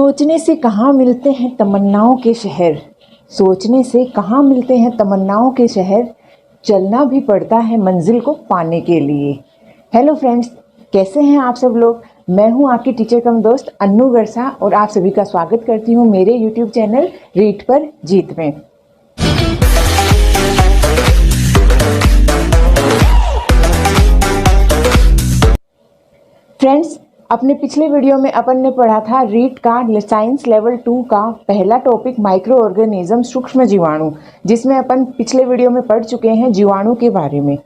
सोचने से कहाँ मिलते हैं तमन्नाओं के शहर, सोचने से कहाँ मिलते हैं तमन्नाओं के शहर, चलना भी पड़ता है मंजिल को पाने के लिए। हेलो फ्रेंड्स, कैसे हैं आप सब लोग। मैं हूं आपकी टीचर कम दोस्त अन्नू गरसा और आप सभी का स्वागत करती हूं मेरे यूट्यूब चैनल रीड पर जीत में। फ्रेंड्स, अपने पिछले वीडियो में अपन ने पढ़ा था रीड का साइंस लेवल 2 का पहला टॉपिक माइक्रो ऑर्गेनिज्म सूक्ष्म जीवाणु, जिसमें अपन पिछले वीडियो में पढ़ चुके हैं जीवाणु के बारे में।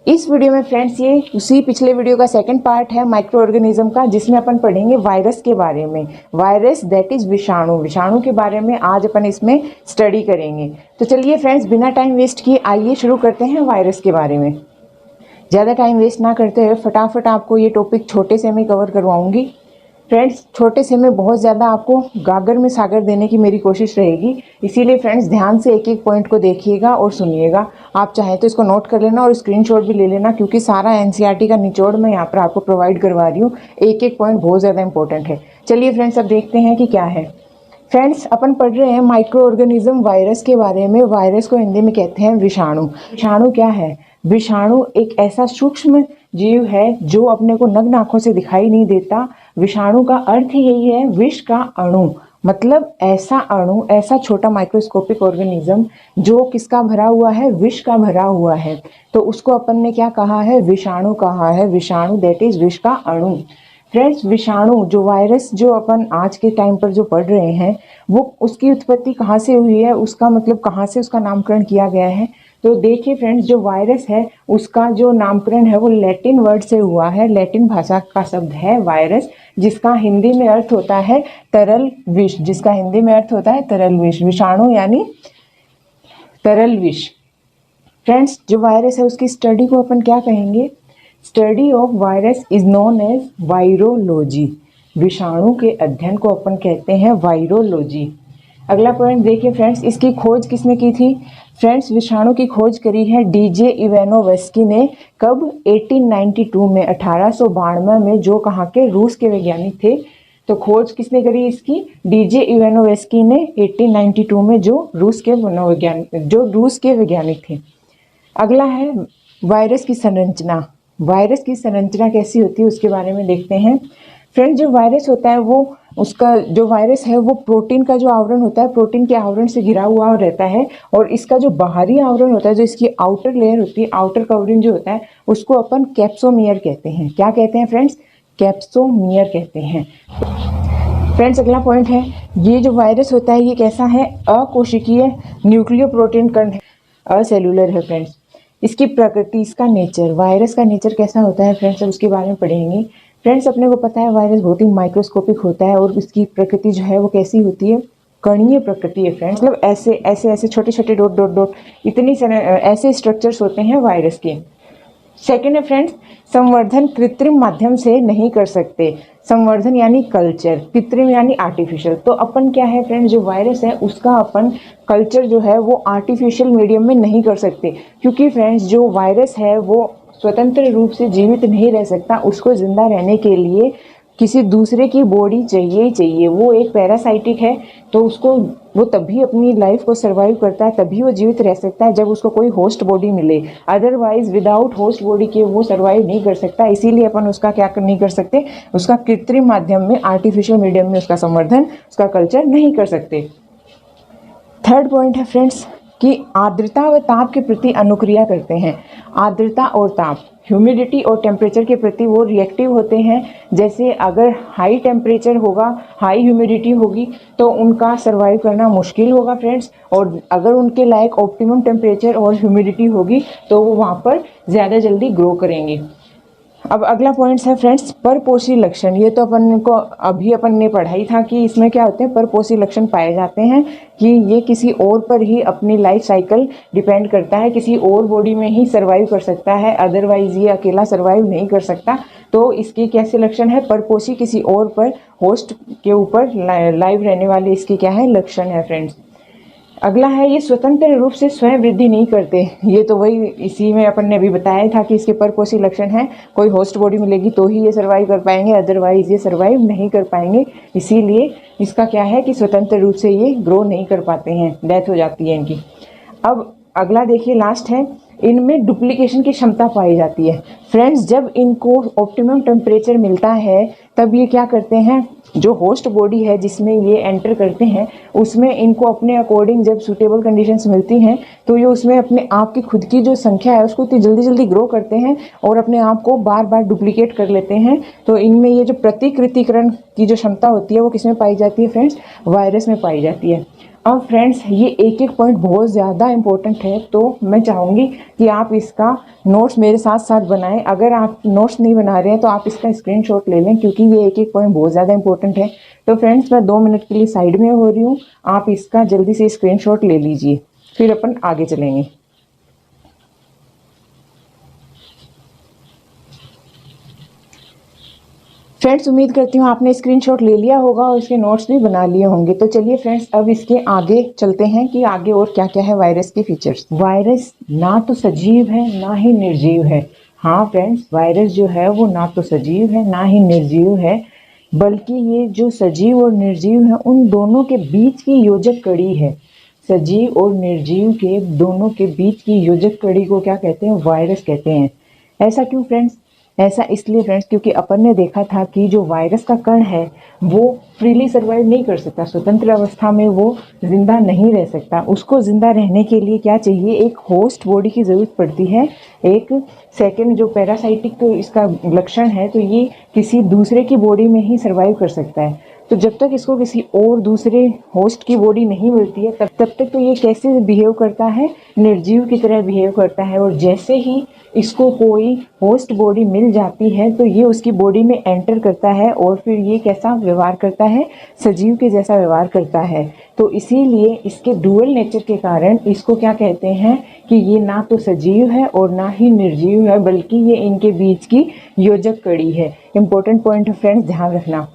इस वीडियो में फ्रेंड्स ये उसी पिछले वीडियो का सेकंड पार्ट है माइक्रो ऑर्गेनिज्म का, जिसमें अपन पढ़ेंगे वायरस के बारे में। वायरस दैट इज विषाणु, विषाणु के बारे में आज अपन इसमें स्टडी करेंगे। तो चलिए फ्रेंड्स, बिना टाइम वेस्ट किए आइए शुरू करते हैं वायरस के बारे में। ज़्यादा टाइम वेस्ट ना करते हुए फटाफट आपको ये टॉपिक छोटे से में कवर करवाऊंगी। फ्रेंड्स, छोटे से में बहुत ज़्यादा आपको गागर में सागर देने की मेरी कोशिश रहेगी, इसीलिए फ्रेंड्स ध्यान से एक एक पॉइंट को देखिएगा और सुनिएगा। आप चाहें तो इसको नोट कर लेना और स्क्रीनशॉट भी ले लेना, क्योंकि सारा एनसीईआरटी का निचोड़ मैं यहाँ पर आपको प्रोवाइड करवा रही हूँ। एक एक पॉइंट बहुत ज़्यादा इंपॉर्टेंट है। चलिए फ्रेंड्स, अब देखते हैं कि क्या है। फ्रेंड्स, अपन पढ़ रहे हैं माइक्रो ऑर्गेनिज्म वायरस के बारे में। वायरस को हिंदी में कहते हैं विषाणु। विषाणु क्या है? विषाणु एक ऐसा सूक्ष्म जीव है जो अपने को नग्न आंखों से दिखाई नहीं देता। विषाणु का अर्थ ही यही है, विष का अणु, मतलब ऐसा अणु, ऐसा छोटा माइक्रोस्कोपिक ऑर्गेनिज्म जो किसका भरा हुआ है, विष का भरा हुआ है। तो उसको अपन ने क्या कहा है? विषाणु कहा है। विषाणु दैट इज विष का अणु। फ्रेंड्स, विषाणु जो वायरस जो अपन आज के टाइम पर जो पढ़ रहे हैं, वो उसकी उत्पत्ति कहाँ से हुई है, उसका मतलब कहाँ से उसका नामकरण किया गया है। तो देखिए फ्रेंड्स, जो वायरस है उसका जो नामकरण है वो लैटिन वर्ड से हुआ है। लैटिन भाषा का शब्द है वायरस, जिसका हिंदी में अर्थ होता है तरल विष। जिसका हिंदी में अर्थ होता है तरल विष। विषाणु यानी तरल विष। फ्रेंड्स, जो वायरस है उसकी स्टडी को अपन क्या कहेंगे? Study of virus is known as virology. विषाणु के अध्ययन को अपन कहते हैं वायरोलॉजी। अगला पॉइंट देखिए फ्रेंड्स, इसकी खोज किसने की थी? फ्रेंड्स, विषाणु की खोज करी है डीजे इवानोव्स्की ने। कब? 1892 में, 1892 में, जो कहाँ के? रूस के वैज्ञानिक थे। तो खोज किसने करी इसकी? डीजे इवानोव्स्की ने 1892 में, जो रूस के वैज्ञानिक थे। अगला है वायरस की संरचना। वायरस की संरचना कैसी होती है उसके बारे में देखते हैं। फ्रेंड्स, जो वायरस होता है वो उसका जो वायरस है वो प्रोटीन का जो आवरण होता है, प्रोटीन के आवरण से घिरा हुआ रहता है। और इसका जो बाहरी आवरण होता है, जो इसकी आउटर लेयर होती है, आउटर कवरिंग जो होता है, उसको अपन कैप्सोमियर कहते हैं। क्या कहते हैं फ्रेंड्स? कैप्सोमियर कहते हैं। फ्रेंड्स, अगला पॉइंट है, ये जो वायरस होता है ये कैसा है? अकोशिकीय न्यूक्लियो प्रोटीन कण है, असेलुलर है। फ्रेंड्स, इसकी प्रकृति, इसका नेचर, वायरस का नेचर कैसा होता है फ्रेंड्स, अब उसके बारे में पढ़ेंगे। फ्रेंड्स, अपने को पता है वायरस बहुत ही माइक्रोस्कोपिक होता है और इसकी प्रकृति जो है वो कैसी होती है? कणीय प्रकृति है फ्रेंड्स। मतलब ऐसे ऐसे ऐसे छोटे छोटे डॉट डॉट डॉट इतनी ऐसे स्ट्रक्चर्स होते हैं वायरस के। सेकेंड है फ्रेंड्स, संवर्धन कृत्रिम माध्यम से नहीं कर सकते। संवर्धन यानी कल्चर, कृत्रिम यानी आर्टिफिशियल। तो अपन क्या है फ्रेंड्स, जो वायरस है उसका अपन कल्चर जो है वो आर्टिफिशियल मीडियम में नहीं कर सकते, क्योंकि फ्रेंड्स जो वायरस है वो स्वतंत्र रूप से जीवित नहीं रह सकता। उसको जिंदा रहने के लिए किसी दूसरे की बॉडी चाहिए ही चाहिए। वो एक पैरासाइटिक है, तो उसको वो तभी अपनी लाइफ को सरवाइव करता है, तभी वो जीवित रह सकता है जब उसको कोई होस्ट बॉडी मिले। अदरवाइज विदाउट होस्ट बॉडी के वो सरवाइव नहीं कर सकता। इसीलिए अपन उसका क्या नहीं कर सकते? उसका कृत्रिम माध्यम में, आर्टिफिशियल मीडियम में उसका संवर्धन, उसका कल्चर नहीं कर सकते। थर्ड पॉइंट है फ्रेंड्स कि आर्द्रता व ताप के प्रति अनुक्रिया करते हैं। आर्द्रता और ताप, ह्यूमिडिटी और टेम्परेचर के प्रति वो रिएक्टिव होते हैं। जैसे अगर हाई टेम्परेचर होगा, हाई ह्यूमिडिटी होगी, तो उनका सर्वाइव करना मुश्किल होगा फ्रेंड्स। और अगर उनके लायक ऑप्टिमम टेम्परेचर और ह्यूमिडिटी होगी तो वो वहाँ पर ज़्यादा जल्दी ग्रो करेंगे। अब अगला पॉइंट है फ्रेंड्स, परपोषी लक्षण। ये तो अपन को अभी अपन ने पढ़ाई था कि इसमें क्या होते हैं, परपोषी लक्षण पाए जाते हैं कि ये किसी और पर ही अपनी लाइफ साइकिल डिपेंड करता है, किसी और बॉडी में ही सर्वाइव कर सकता है, अदरवाइज ये अकेला सर्वाइव नहीं कर सकता। तो इसके कैसे लक्षण है? परपोषी, किसी और पर, होस्ट के ऊपर लाइव रहने वाले इसके क्या है? लक्षण है फ्रेंड्स। अगला है, ये स्वतंत्र रूप से स्वयं वृद्धि नहीं करते। ये तो वही इसी में अपन ने अभी बताया था कि इसके परपोषी लक्षण हैं, कोई होस्ट बॉडी मिलेगी तो ही ये सर्वाइव कर पाएंगे, अदरवाइज ये सर्वाइव नहीं कर पाएंगे। इसीलिए इसका क्या है कि स्वतंत्र रूप से ये ग्रो नहीं कर पाते हैं, डेथ हो जाती है इनकी। अब अगला देखिए, लास्ट है, इनमें डुप्लीकेशन की क्षमता पाई जाती है। फ्रेंड्स, जब इनको ऑप्टिमम टेम्परेचर मिलता है तब ये क्या करते हैं, जो होस्ट बॉडी है जिसमें ये एंटर करते हैं उसमें इनको अपने अकॉर्डिंग जब सूटेबल कंडीशंस मिलती हैं तो ये उसमें अपने आप की खुद की जो संख्या है उसको इतनी जल्दी जल्दी ग्रो करते हैं और अपने आप को बार बार डुप्लीकेट कर लेते हैं। तो इनमें ये जो प्रतिकृतिकरण की जो क्षमता होती है वो किसमें पाई जाती है फ्रेंड्स, वायरस में पाई जाती है। अब फ्रेंड्स, ये एक एक पॉइंट बहुत ज़्यादा इम्पोर्टेंट है, तो मैं चाहूँगी कि आप इसका नोट्स मेरे साथ साथ बनाएं। अगर आप नोट्स नहीं बना रहे हैं तो आप इसका स्क्रीनशॉट ले लें, क्योंकि ये एक एक पॉइंट बहुत ज़्यादा इंपॉर्टेंट है। तो फ्रेंड्स, मैं 2 मिनट के लिए साइड में हो रही हूँ, आप इसका जल्दी से स्क्रीनशॉट ले लीजिए, फिर अपन आगे चलेंगे। फ्रेंड्स, उम्मीद करती हूँ आपने स्क्रीनशॉट ले लिया होगा और इसके नोट्स भी बना लिए होंगे। तो चलिए फ्रेंड्स, अब इसके आगे चलते हैं कि आगे और क्या क्या है वायरस के फीचर्स। वायरस ना तो सजीव है ना ही निर्जीव है। हाँ फ्रेंड्स, वायरस जो है वो ना तो सजीव है ना ही निर्जीव है, बल्कि ये जो सजीव और निर्जीव है उन दोनों के बीच की योजक कड़ी है। सजीव और निर्जीव के दोनों के बीच की योजक कड़ी को क्या कहते हैं, वायरस कहते हैं। ऐसा क्यों फ्रेंड्स, ऐसा इसलिए फ्रेंड्स क्योंकि अपन ने देखा था कि जो वायरस का कण है वो फ्रीली सर्वाइव नहीं कर सकता, स्वतंत्र अवस्था में वो जिंदा नहीं रह सकता। उसको जिंदा रहने के लिए क्या चाहिए, एक होस्ट बॉडी की ज़रूरत पड़ती है। एक सेकेंड जो पैरासाइटिक तो इसका लक्षण है, तो ये किसी दूसरे की बॉडी में ही सर्वाइव कर सकता है। तो जब तक इसको किसी और दूसरे होस्ट की बॉडी नहीं मिलती है तब तक तो ये कैसे बिहेव करता है, निर्जीव की तरह बिहेव करता है। और जैसे ही इसको कोई होस्ट बॉडी मिल जाती है तो ये उसकी बॉडी में एंटर करता है और फिर ये कैसा व्यवहार करता है, सजीव के जैसा व्यवहार करता है। तो इसीलिए इसके डुअल नेचर के कारण इसको क्या कहते हैं कि ये ना तो सजीव है और ना ही निर्जीव है, बल्कि ये इनके बीच की योजक कड़ी है। इंपॉर्टेंट पॉइंट है फ्रेंड्स, ध्यान रखना।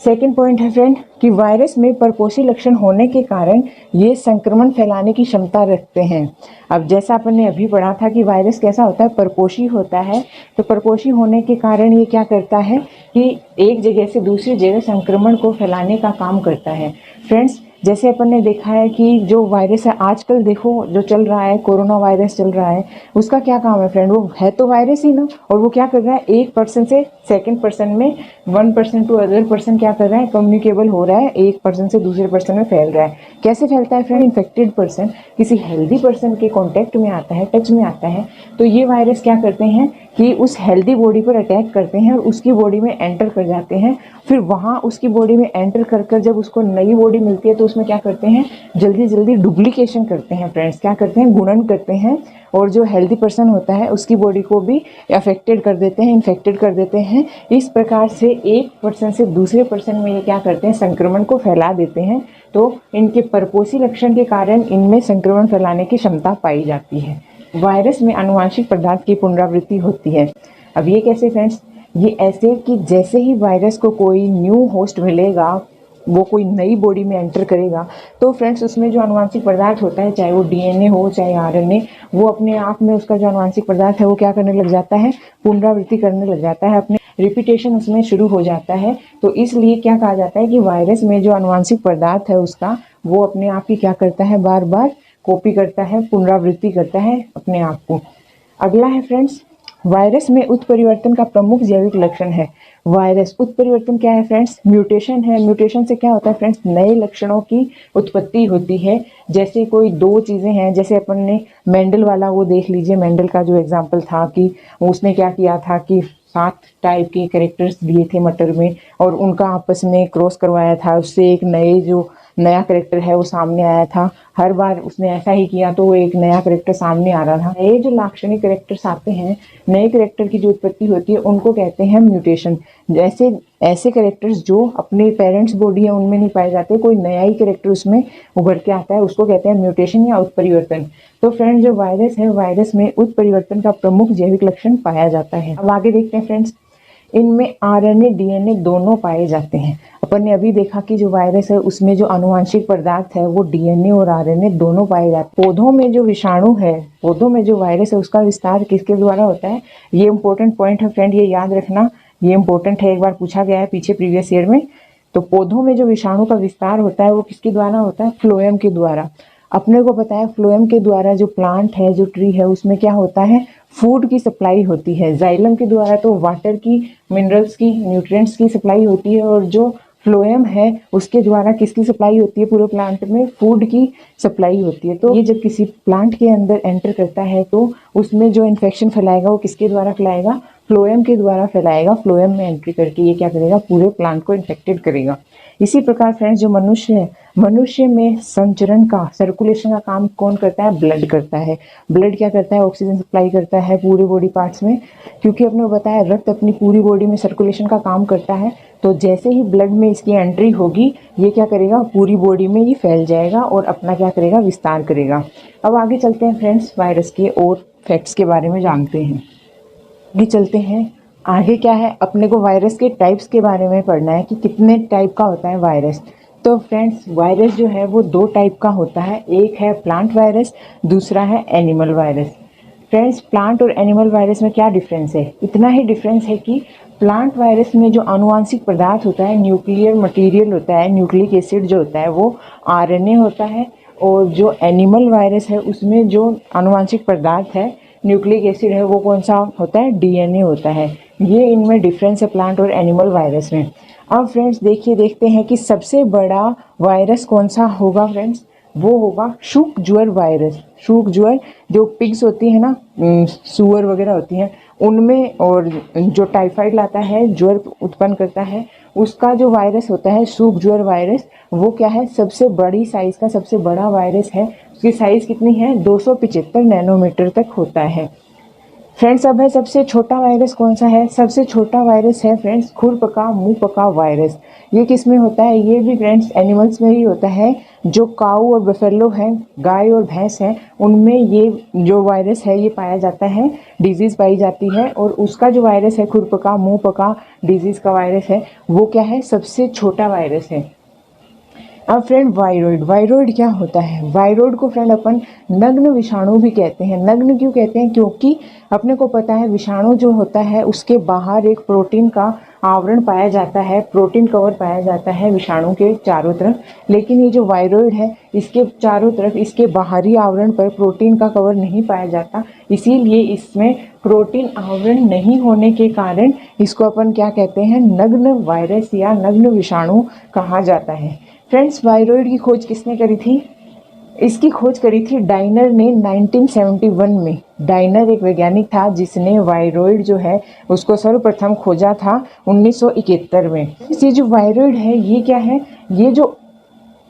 सेकेंड पॉइंट है फ्रेंड कि वायरस में परपोषी लक्षण होने के कारण ये संक्रमण फैलाने की क्षमता रखते हैं। अब जैसा अपन ने अभी पढ़ा था कि वायरस कैसा होता है, परपोषी होता है। तो परपोषी होने के कारण ये क्या करता है कि एक जगह से दूसरी जगह संक्रमण को फैलाने का काम करता है। फ्रेंड्स, जैसे अपन ने देखा है कि जो वायरस है आजकल देखो जो चल रहा है, कोरोना वायरस चल रहा है, उसका क्या काम है फ्रेंड, वो है तो वायरस ही ना। और वो क्या कर रहा है, एक पर्सन से सेकंड पर्सन में, 1% टू अदर पर्सन क्या कर रहा है, कम्युनिकेबल हो रहा है, एक पर्सन से दूसरे पर्सन में फैल रहा है। कैसे फैलता है फ्रेंड, इन्फेक्टेड पर्सन किसी हेल्दी पर्सन के कॉन्टेक्ट में आता है, टच में आता है, तो ये वायरस क्या करते हैं कि उस हेल्दी बॉडी पर अटैक करते हैं और उसकी बॉडी में एंटर कर जाते हैं। फिर वहाँ उसकी बॉडी में एंटर कर जब उसको नई बॉडी मिलती है तो उसमें क्या करते हैं, जल्दी जल्दी डुप्लीकेशन करते हैं फ्रेंड्स, क्या करते हैं, गुणन करते हैं और जो हेल्दी पर्सन होता है उसकी बॉडी को भी अफेक्टेड कर देते हैं, इन्फेक्टेड कर देते हैं। इस प्रकार से एक पर्सन से दूसरे पर्सन में ये क्या करते हैं, संक्रमण को फैला देते हैं। तो इनके परपोषी लक्षण के कारण इनमें संक्रमण फैलाने की क्षमता पाई जाती है। वायरस में आनुवांशिक पदार्थ की पुनरावृत्ति होती है। अब ये कैसे फ्रेंड्स, ये ऐसे कि जैसे ही वायरस को कोई न्यू होस्ट मिलेगा, वो कोई नई बॉडी में एंटर करेगा, तो फ्रेंड्स उसमें जो आनुवांशिक पदार्थ होता है, चाहे वो डीएनए हो चाहे आरएनए, वो अपने आप में उसका जो आनुवांशिक पदार्थ है वो क्या करने लग जाता है, पुनरावृत्ति करने लग जाता है, अपने रिपीटेशन उसमें शुरू हो जाता है। तो इसलिए क्या कहा जाता है कि वायरस में जो आनुवांशिक पदार्थ है उसका वो अपने आप ही क्या करता है, बार बार कॉपी करता है, पुनरावृत्ति करता है अपने आप को। अगला है फ्रेंड्स, वायरस में उत्परिवर्तन का प्रमुख जैविक लक्षण है। वायरस उत्परिवर्तन क्या है फ्रेंड्स, म्यूटेशन है। म्यूटेशन से क्या होता है फ्रेंड्स, नए लक्षणों की उत्पत्ति होती है। जैसे कोई दो चीज़ें हैं, जैसे अपन ने मेंडल वाला वो देख लीजिए, मेंडल का जो एग्जाम्पल था कि उसने क्या किया था कि 7 टाइप के कैरेक्टर्स दिए थे मटर में और उनका आपस में क्रॉस करवाया था, उससे एक नया कैरेक्टर है वो सामने आया था। हर बार उसने ऐसा ही किया तो वो एक नया कैरेक्टर सामने आ रहा था। ये जो लाक्षणिक कैरेक्टर्स आते हैं, नए कैरेक्टर की जो उत्पत्ति होती है उनको कहते हैं म्यूटेशन। जैसे ऐसे कैरेक्टर्स जो अपने पेरेंट्स बॉडी है उनमें नहीं पाए जाते, कोई नया ही कैरेक्टर उसमें उभर के आता है, उसको कहते हैं म्यूटेशन या उत्परिवर्तन। तो फ्रेंड्स, जो वायरस है, वायरस में उत्परिवर्तन का प्रमुख जैविक लक्षण पाया जाता है। अब आगे देखते हैं फ्रेंड्स, इनमें आरएनए डीएनए दोनों पाए जाते हैं। अपन ने अभी देखा कि जो वायरस है उसमें जो आनुवांशिक पदार्थ है वो डीएनए और आरएनए दोनों पाए जाते हैं। पौधों में जो विषाणु है, पौधों में जो वायरस है उसका विस्तार किसके द्वारा होता है, ये इंपॉर्टेंट पॉइंट है फ्रेंड, ये याद रखना, ये इंपॉर्टेंट है, एक बार पूछा गया है पीछे प्रीवियस ईयर में। तो पौधों में जो विषाणु का विस्तार होता है वो किसके द्वारा होता है? फ्लोएम के द्वारा। अपने को पता है फ्लोएम के द्वारा जो प्लांट है, जो ट्री है, उसमें क्या होता है? फूड की सप्लाई होती है। जाइलम के द्वारा तो वाटर की, मिनरल्स की, न्यूट्रिएंट्स की सप्लाई होती है, और जो फ्लोएम है उसके द्वारा किसकी सप्लाई होती है? पूरे प्लांट में फूड की सप्लाई होती है। तो ये जब किसी प्लांट के अंदर एंटर करता है तो उसमें जो इन्फेक्शन फैलाएगा वो किसके द्वारा फैलाएगा? फ्लोएम के द्वारा फैलाएगा। फ्लोएम में एंट्री करके ये क्या करेगा? पूरे प्लांट को इन्फेक्टेड करेगा। इसी प्रकार फ्रेंड्स जो मनुष्य है, मनुष्य में संचरण का, सर्कुलेशन का काम कौन करता है? ब्लड करता है। ब्लड क्या करता है? ऑक्सीजन सप्लाई करता है पूरे बॉडी पार्ट्स में, क्योंकि अपने बताया रक्त अपनी पूरी बॉडी में सर्कुलेशन का काम करता है। तो जैसे ही ब्लड में इसकी एंट्री होगी ये क्या करेगा? पूरी बॉडी में ये फैल जाएगा और अपना क्या करेगा? विस्तार करेगा। अब आगे चलते हैं फ्रेंड्स, वायरस के और फैक्ट्स के बारे में जानते हैं। आगे चलते हैं। आगे क्या है? अपने को वायरस के टाइप्स के बारे में पढ़ना है कि कितने टाइप का होता है वायरस। तो फ्रेंड्स वायरस जो है वो 2 टाइप का होता है। एक है प्लांट वायरस, दूसरा है एनिमल वायरस। फ्रेंड्स प्लांट और एनिमल वायरस में क्या डिफरेंस है? इतना ही डिफरेंस है कि प्लांट वायरस में जो आनुवांशिक पदार्थ होता है, न्यूक्लियर मटेरियल होता है, न्यूक्लिक एसिड जो होता है वो आरएनए होता है, और जो एनिमल वायरस है उसमें जो आनुवांशिक पदार्थ है, न्यूक्लिक एसिड है, वो कौन सा होता है? डीएनए होता है। ये इनमें डिफरेंस है प्लांट और एनिमल वायरस में। अब फ्रेंड्स देखते हैं कि सबसे बड़ा वायरस कौन सा होगा फ्रेंड्स? वो होगा शुक ज्वर वायरस। शुक ज्वर जो पिग्स होती है ना, सुअर वगैरह होती हैं उनमें, और जो टाइफाइड लाता है, ज्वर उत्पन्न करता है, उसका जो वायरस होता है शुक ज्वर वायरस, वो क्या है? सबसे बड़ी साइज का सबसे बड़ा वायरस है। उसकी साइज कितनी है? 275 नैनोमीटर तक होता है। फ्रेंड्स अब है सबसे छोटा वायरस कौन सा है? सबसे छोटा वायरस है फ्रेंड्स खुरपका मुंहपका वायरस। ये किस में होता है? ये भी फ्रेंड्स एनिमल्स में ही होता है। जो काऊ और बफेलो हैं, गाय और भैंस हैं, उनमें ये जो वायरस है ये पाया जाता है, डिजीज पाई जाती है। और उसका जो वायरस है खुरपका मुंहपका डिजीज का वायरस है, वो क्या है? सबसे छोटा वायरस है। अब फ्रेंड वायरॉइड, वायरॉइड क्या होता है? वायरॉइड को फ्रेंड अपन नग्न विषाणु भी कहते हैं। नग्न क्यों कहते हैं? क्योंकि अपने को पता है विषाणु जो होता है उसके बाहर एक प्रोटीन का आवरण पाया जाता है, प्रोटीन कवर पाया जाता है विषाणु के चारों तरफ। लेकिन ये जो वायरॉइड है इसके चारों तरफ, इसके बाहरी आवरण पर प्रोटीन का कवर नहीं पाया जाता, इसीलिए इसमें प्रोटीन आवरण नहीं होने के कारण इसको अपन क्या कहते हैं? नग्न वायरस या नग्न विषाणु कहा जाता है। फ्रेंड्स वायरॉइड की खोज किसने करी थी? इसकी खोज करी थी डाइनर ने 1971 में। डाइनर एक वैज्ञानिक था जिसने वायरॉइड जो है उसको सर्वप्रथम खोजा था 1971 में। ये जो वायरॉइड है ये क्या है? ये जो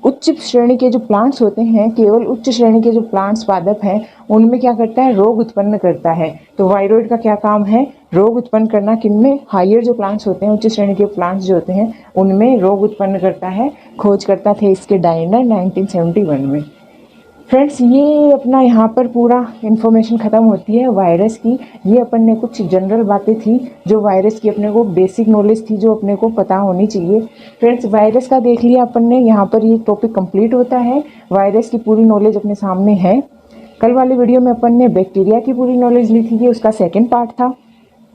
उच्च श्रेणी के जो प्लांट्स होते हैं, केवल उच्च श्रेणी के जो प्लांट्स पादप हैं उनमें क्या करता है? रोग उत्पन्न करता है। तो वायरॉइड का क्या काम है? रोग उत्पन्न करना। किनमें? हायर जो प्लांट्स होते हैं, उच्च श्रेणी के प्लांट्स जो होते हैं उनमें रोग उत्पन्न करता है। खोज करता थे इसके डाइनर 1971 में। फ्रेंड्स ये अपना यहाँ पर पूरा इन्फॉर्मेशन ख़त्म होती है वायरस की। ये अपन ने कुछ जनरल बातें थी जो वायरस की अपने को बेसिक नॉलेज थी जो अपने को पता होनी चाहिए। फ्रेंड्स वायरस का देख लिया अपन ने, यहाँ पर ये टॉपिक कंप्लीट होता है। वायरस की पूरी नॉलेज अपने सामने है। कल वाली वीडियो में अपन ने बैक्टीरिया की पूरी नॉलेज ली थी, ये उसका सेकेंड पार्ट था।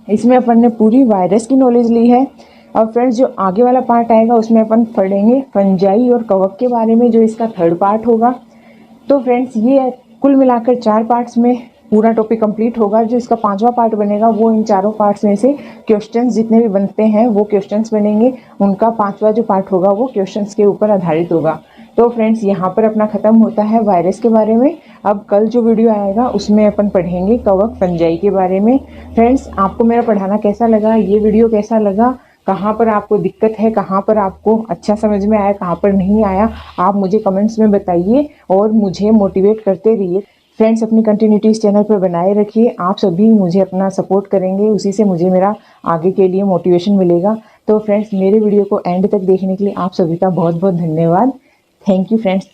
इसमें अपन ने पूरी वायरस की नॉलेज ली है। अब फ्रेंड्स जो आगे वाला पार्ट आएगा उसमें अपन पढ़ेंगे फंजाई और कवक के बारे में, जो इसका थर्ड पार्ट होगा। तो फ्रेंड्स ये कुल मिलाकर 4 पार्ट्स में पूरा टॉपिक कंप्लीट होगा। जो इसका 5वां पार्ट बनेगा वो इन चारों पार्ट्स में से क्वेश्चंस जितने भी बनते हैं वो क्वेश्चंस बनेंगे, उनका 5वां जो पार्ट होगा वो क्वेश्चंस के ऊपर आधारित होगा। तो फ्रेंड्स यहाँ पर अपना ख़त्म होता है वायरस के बारे में। अब कल जो वीडियो आएगा उसमें अपन पढ़ेंगे कवक फंजाई के बारे में। फ्रेंड्स आपको मेरा पढ़ाना कैसा लगा, ये वीडियो कैसा लगा, कहाँ पर आपको दिक्कत है, कहाँ पर आपको अच्छा समझ में आया, कहाँ पर नहीं आया, आप मुझे कमेंट्स में बताइए और मुझे मोटिवेट करते रहिए। फ्रेंड्स अपनी कंटिन्यूटी इस चैनल पर बनाए रखिए। आप सभी मुझे अपना सपोर्ट करेंगे, उसी से मुझे मेरा आगे के लिए मोटिवेशन मिलेगा। तो फ्रेंड्स मेरे वीडियो को एंड तक देखने के लिए आप सभी का बहुत बहुत धन्यवाद। Thank you friends.